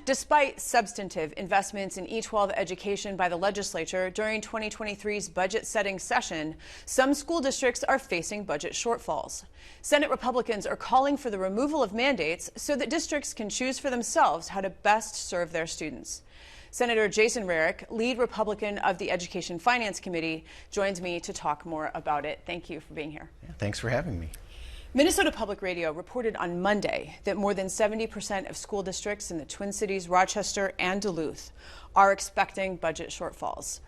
Despite substantive investments in E-12 education by the legislature during 2023's budget-setting session, some school districts are facing budget shortfalls. Senate Republicans are calling for the removal of mandates so that districts can choose for themselves how to best serve their students. Senator Jason Rarick, lead Republican of the Education Finance Committee, joins me to talk more about it. Thank you for being here. Yeah, thanks for having me. Minnesota Public Radio reported on Monday that more than 70% of school districts in the Twin Cities, Rochester, and Duluth are expecting budget shortfalls.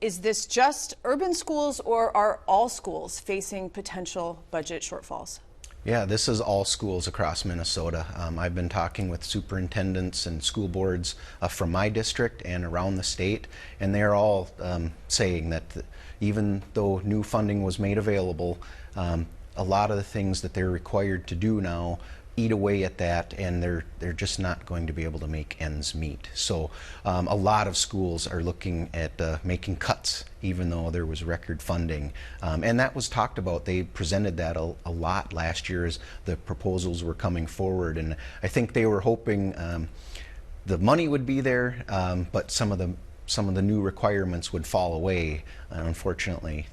Is this just urban schools, or are all schools facing potential budget shortfalls? Yeah, this is all schools across Minnesota. I've been talking with superintendents and school boards from my district and around the state, and they're all saying that even though new funding was made available, a lot of the things that they're required to do now eat away at that, and they're just not going to be able to make ends meet. So a lot of schools are looking at making cuts, even though there was record funding. And that was talked about. They presented that a lot last year as the proposals were coming forward. And I think they were hoping the money would be there, but some of the new requirements would fall away. And unfortunately,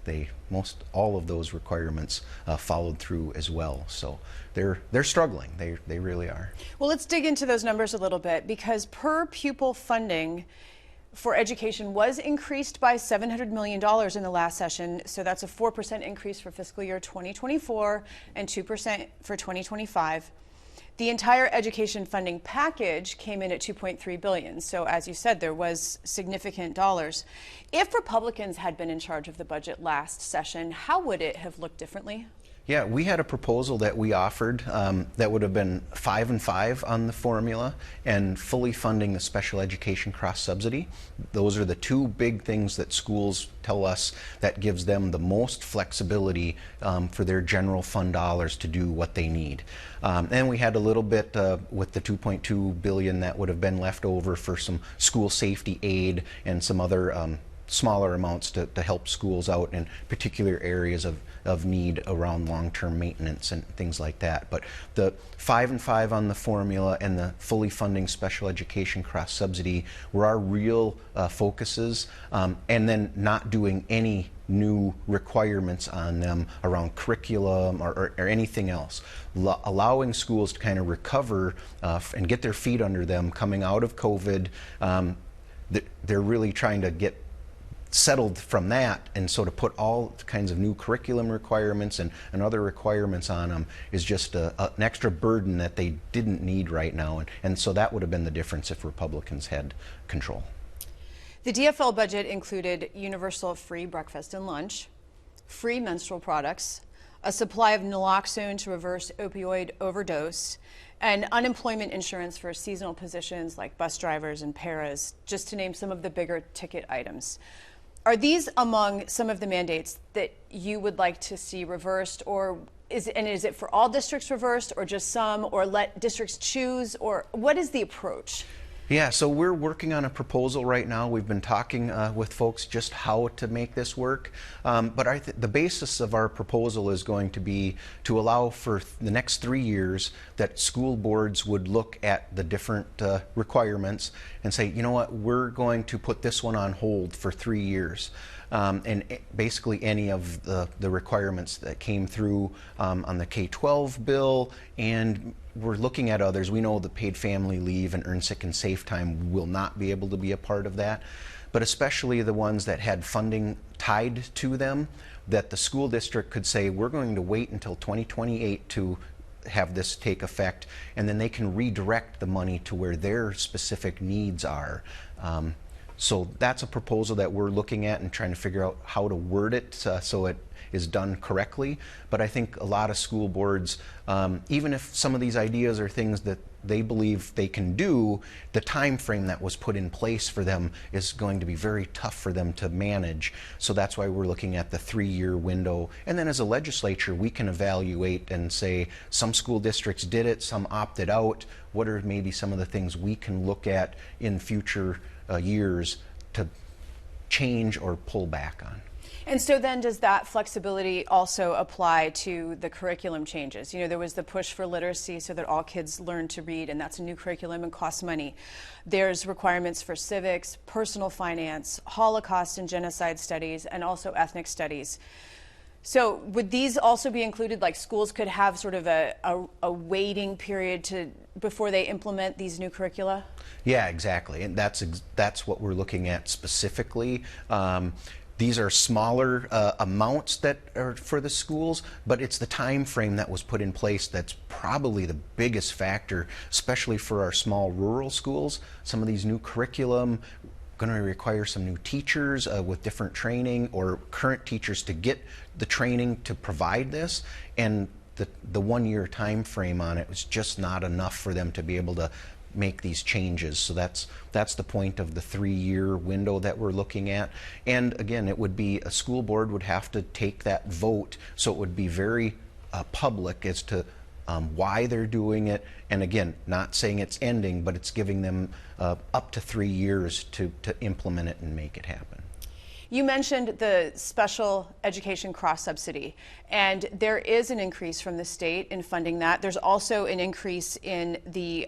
all of those requirements followed through as well. So they're struggling. They really are. Well, let's dig into those numbers a little bit, because per pupil funding for education was increased by $700 million in the last session. So that's a 4% increase for fiscal year 2024 and 2% for 2025. The entire education funding package came in at $2.3 billion. So as you said, there was significant dollars. If Republicans had been in charge of the budget last session, how would it have looked differently? Yeah, we had a proposal that we offered that would have been 5 and 5 on the formula and fully funding the special education cross-subsidy. Those are the two big things that schools tell us that gives them the most flexibility for their general fund dollars to do what they need. And we had a little bit with the $2.2 billion that would have been left over for some school safety aid and some other smaller amounts to help schools out in particular areas of need around long-term maintenance and things like that. But the 5 and 5 on the formula and the fully funding special education cross-subsidy were our real focuses, and then not doing any new requirements on them around curriculum or anything else. Allowing schools to kind of recover and get their feet under them coming out of COVID. They're really trying to get settled from that, and so to put all kinds of new curriculum requirements and other requirements on them is just an extra burden that they didn't need right now, and so that would have been the difference if Republicans had control. The DFL budget included universal free breakfast and lunch, free menstrual products, a supply of naloxone to reverse opioid overdose, and unemployment insurance for seasonal positions like bus drivers and paras, just to name some of the bigger ticket items. Are these among some of the mandates that you would like to see reversed, or is it for all districts reversed, or just some, or let districts choose, or what is the approach? Yeah, so we're working on a proposal right now. We've been talking with folks just how to make this work. But the basis of our proposal is going to be to allow for the next 3 years that school boards would look at the different requirements and say, you know what, we're going to put this one on hold for 3 years. And basically any of the requirements that came through on the K-12 bill, and we're looking at others. We know the paid family leave and earned sick and safe time will not be able to be a part of that, but especially the ones that had funding tied to them, that the school district could say, we're going to wait until 2028 to have this take effect, and then they can redirect the money to where their specific needs are. So that's a proposal that we're looking at and trying to figure out how to word it so it is done correctly. But I think a lot of school boards, even if some of these ideas are things that they believe they can do, the time frame that was put in place for them is going to be very tough for them to manage. So that's why we're looking at the 3-year window. And then as a legislature, we can evaluate and say some school districts did it, some opted out. What are maybe some of the things we can look at in future years to change or pull back on? And so then does that flexibility also apply to the curriculum changes? You know, there was the push for literacy so that all kids learn to read, and that's a new curriculum and costs money. There's requirements for civics, personal finance, Holocaust and genocide studies, and also ethnic studies. So would these also be included, like schools could have sort of a waiting period before they implement these new curricula? Yeah, exactly, and that's what we're looking at specifically. These are smaller amounts that are for the schools, but it's the time frame that was put in place that's probably the biggest factor, especially for our small rural schools. Some of these new curriculum going to require some new teachers with different training, or current teachers to get the training to provide this, and the 1 year time frame on it was just not enough for them to be able to make these changes. So that's the point of the 3-year window that we're looking at. And again, it would be a school board would have to take that vote, so it would be very public as to why they're doing it. And again, not saying it's ending, but it's giving them up to 3 years to implement it and make it happen. You mentioned the special education cross-subsidy, and there is an increase from the state in funding that. There's also an increase in the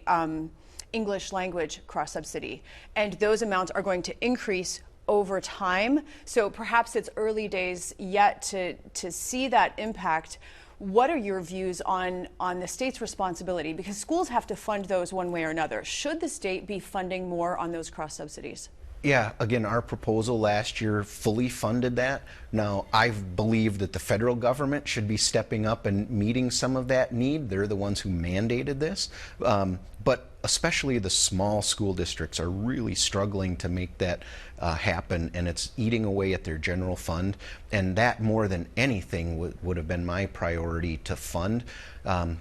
English language cross-subsidy, and those amounts are going to increase over time. So perhaps it's early days yet to see that impact. What are your views on the state's responsibility? Because schools have to fund those one way or another. Should the state be funding more on those cross-subsidies? Yeah, again, our proposal last year fully funded that. Now, I believe that the federal government should be stepping up and meeting some of that need. They're the ones who mandated this. But especially the small school districts are really struggling to make that happen, and it's eating away at their general fund. And that, more than anything, would have been my priority to fund,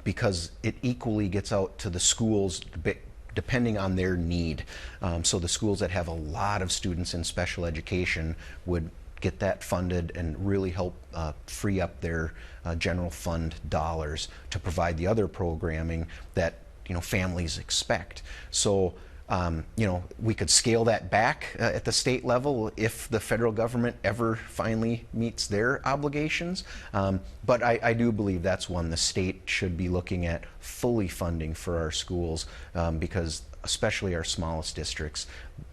because it equally gets out to the schools depending on their need. So the schools that have a lot of students in special education would get that funded and really help free up their general fund dollars to provide the other programming that families expect. So we could scale that back at the state level if the federal government ever finally meets their obligations. But I do believe that's one the state should be looking at fully funding for our schools, because especially our smallest districts,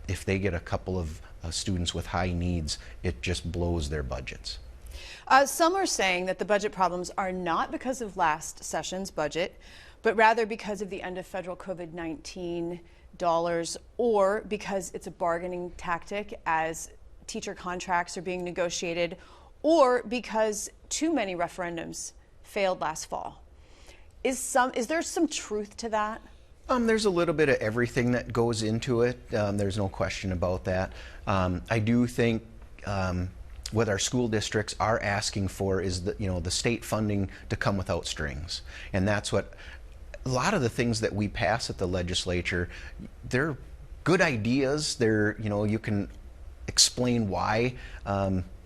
if they get a couple of students with high needs, it just blows their budgets. Some are saying that the budget problems are not because of last session's budget, but rather because of the end of federal COVID-19 dollars, or because it's a bargaining tactic as teacher contracts are being negotiated, or because too many referendums failed last fall. Is there some truth to that? There's a little bit of everything that goes into it. There's no question about that. I do think what our school districts are asking for is the state funding to come without strings, and that's what a lot of the things that we pass at the legislature, they're good ideas. You can explain why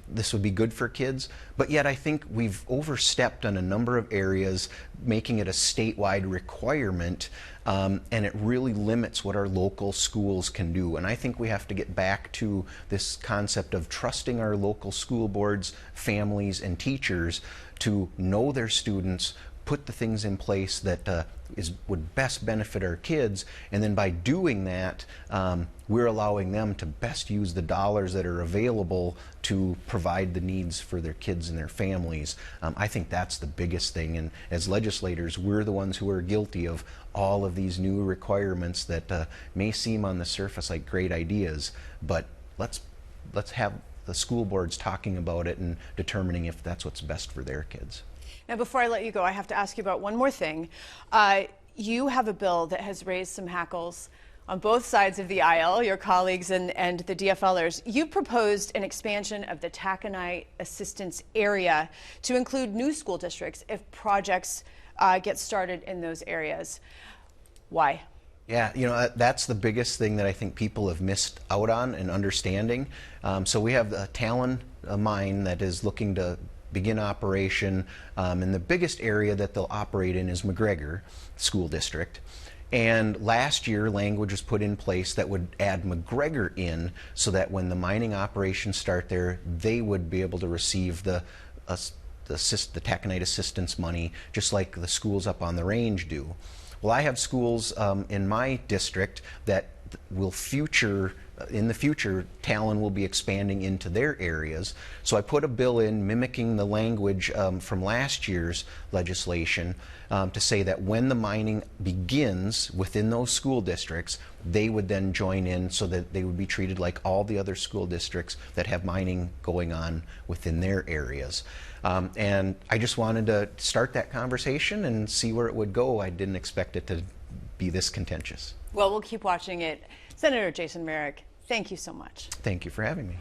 this would be good for kids, but yet I think we've overstepped on a number of areas, making it a statewide requirement, and it really limits what our local schools can do. And I think we have to get back to this concept of trusting our local school boards, families, and teachers to know their students, put the things in place that would best benefit our kids, and then by doing that, we're allowing them to best use the dollars that are available to provide the needs for their kids and their families. I think that's the biggest thing, and as legislators, we're the ones who are guilty of all of these new requirements that may seem on the surface like great ideas, but let's have the school boards talking about it and determining if that's what's best for their kids. Now, before I let you go, I have to ask you about one more thing. You have a bill that has raised some hackles on both sides of the aisle, your colleagues and the DFLers. You proposed an expansion of the Taconite assistance area to include new school districts if projects get started in those areas. Why? Yeah, that's the biggest thing that I think people have missed out on and understanding. So we have a Talon mine that is looking to begin operation, and the biggest area that they'll operate in is McGregor School District. And last year, language was put in place that would add McGregor in so that when the mining operations start there, they would be able to receive the Taconite assistance money, just like the schools up on the range do. Well, I have schools in my district that will in the future, Talon will be expanding into their areas. So I put a bill in mimicking the language from last year's legislation to say that when the mining begins within those school districts, they would then join in so that they would be treated like all the other school districts that have mining going on within their areas. And I just wanted to start that conversation and see where it would go. I didn't expect it to be this contentious. Well, we'll keep watching it. Senator Jason Rarick, thank you so much. Thank you for having me.